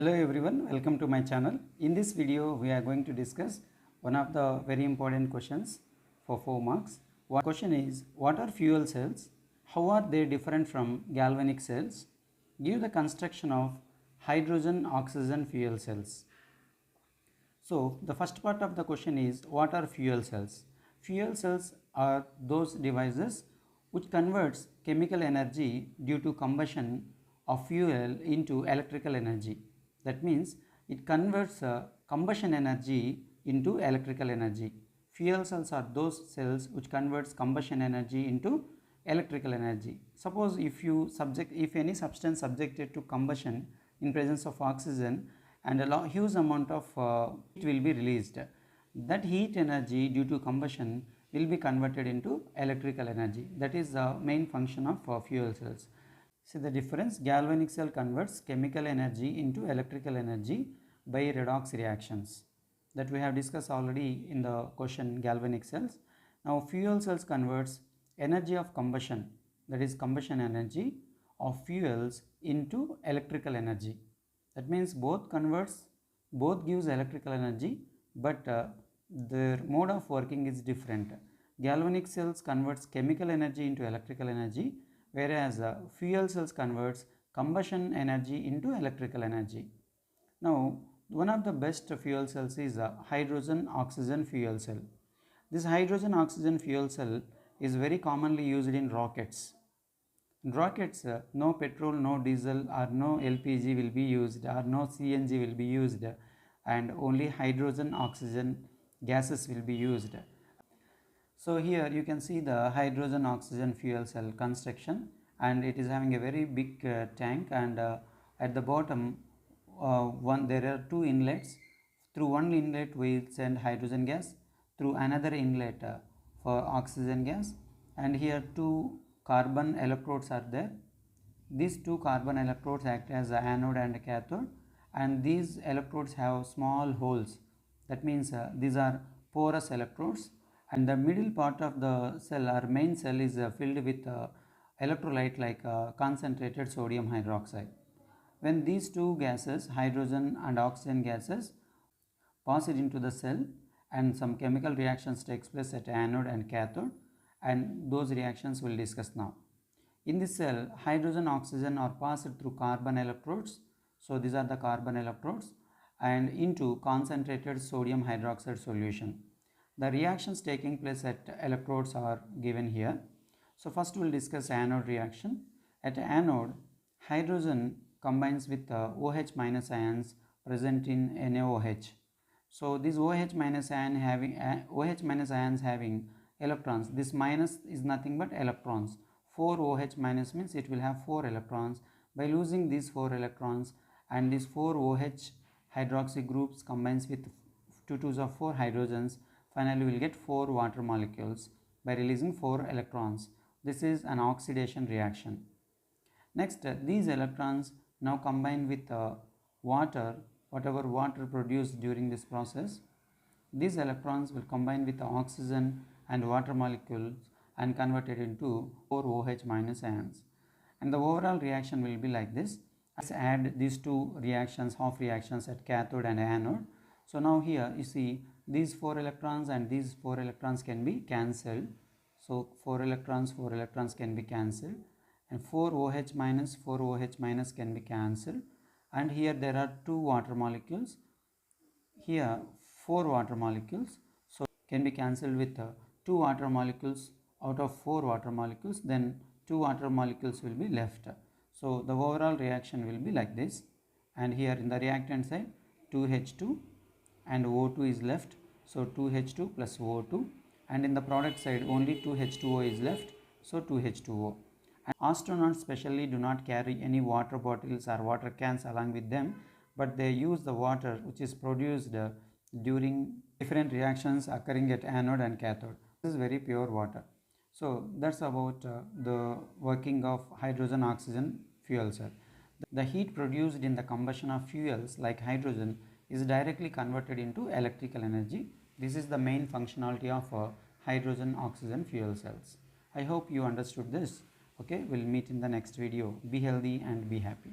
Hello everyone, welcome to my channel. In this video we are going to discuss one of the very important questions for 4 marks. One question is, what are fuel cells? How are they different from galvanic cells? Give the construction of hydrogen oxygen fuel cells. So the first part of the question is, what are fuel cells? Fuel cells are those devices which converts chemical energy due to combustion of fuel into electrical energy. That means it converts combustion energy into electrical energy. Fuel cells are those cells which converts combustion energy into electrical energy. Suppose if any substance subjected to combustion in presence of oxygen, and a huge amount of heat will be released. That heat energy due to combustion will be converted into electrical energy. That is the main function of fuel cells. See the difference. Galvanic cell converts chemical energy into electrical energy by redox reactions. That we have discussed already in the question galvanic cells. Now fuel cells converts energy of combustion, that is combustion energy of fuels, into electrical energy. That means both gives electrical energy, but their mode of working is different. Galvanic cells converts chemical energy into electrical energy, whereas fuel cells converts combustion energy into electrical energy. Now one of the best fuel cells is a hydrogen oxygen fuel cell. This hydrogen oxygen fuel cell is very commonly used in rockets. In rockets, no petrol, no diesel or no LPG will be used, or no CNG will be used, and only hydrogen oxygen gases will be used. So here you can see the hydrogen oxygen fuel cell construction, and it is having a very big tank, and at the bottom there are two inlets. Through one inlet we send hydrogen gas, through another inlet for oxygen gas, and here two carbon electrodes are there. These two carbon electrodes act as a anode and a cathode, and these electrodes have small holes. That means these are porous electrodes, and the middle part of the cell, our main cell, is filled with electrolyte like concentrated sodium hydroxide. When these two gases, hydrogen and oxygen gases, pass it into the cell, and some chemical reactions takes place at anode and cathode, and those reactions we'll discuss now. In this cell, hydrogen oxygen are passed through carbon electrodes, so these are the carbon electrodes, and into concentrated sodium hydroxide solution. The reactions taking place at electrodes are given here. So first we'll discuss anode reaction. At anode, hydrogen combines with OH minus ions present in NaOH. So these OH minus ions having electrons. This minus is nothing but electrons. 4 OH minus means it will have 4 electrons. By losing these 4 electrons, and these 4 OH hydroxy groups combines with 2 twos of 4 hydrogens, finally we will get 4 water molecules by releasing 4 electrons. This is an oxidation reaction. Next, these electrons now combine with water, whatever water produced during this process. These electrons will combine with the oxygen and water molecules and convert it into 4 OH minus ions. And the overall reaction will be like this. Let's add these two reactions, half reactions at cathode and anode. So now here you see these 4 electrons and these 4 electrons can be cancelled. So 4 electrons can be cancelled, and 4 OH minus can be cancelled, and here there are 2 water molecules, here 4 water molecules, so can be cancelled with 2 water molecules out of 4 water molecules, then 2 water molecules will be left. So the overall reaction will be like this, and here in the reactant side 2H2 and O2 is left, so 2H2 plus O2, and in the product side only 2H2O is left, so 2H2O. And astronauts specially do not carry any water bottles or water cans along with them, but they use the water which is produced during different reactions occurring at anode and cathode. This is very pure water. So that's about the working of hydrogen oxygen fuel cell. The heat produced in the combustion of fuels like hydrogen is directly converted into electrical energy. This is the main functionality of hydrogen oxygen fuel cells. I hope you understood this. Okay, we'll meet in the next video. Be healthy and be happy.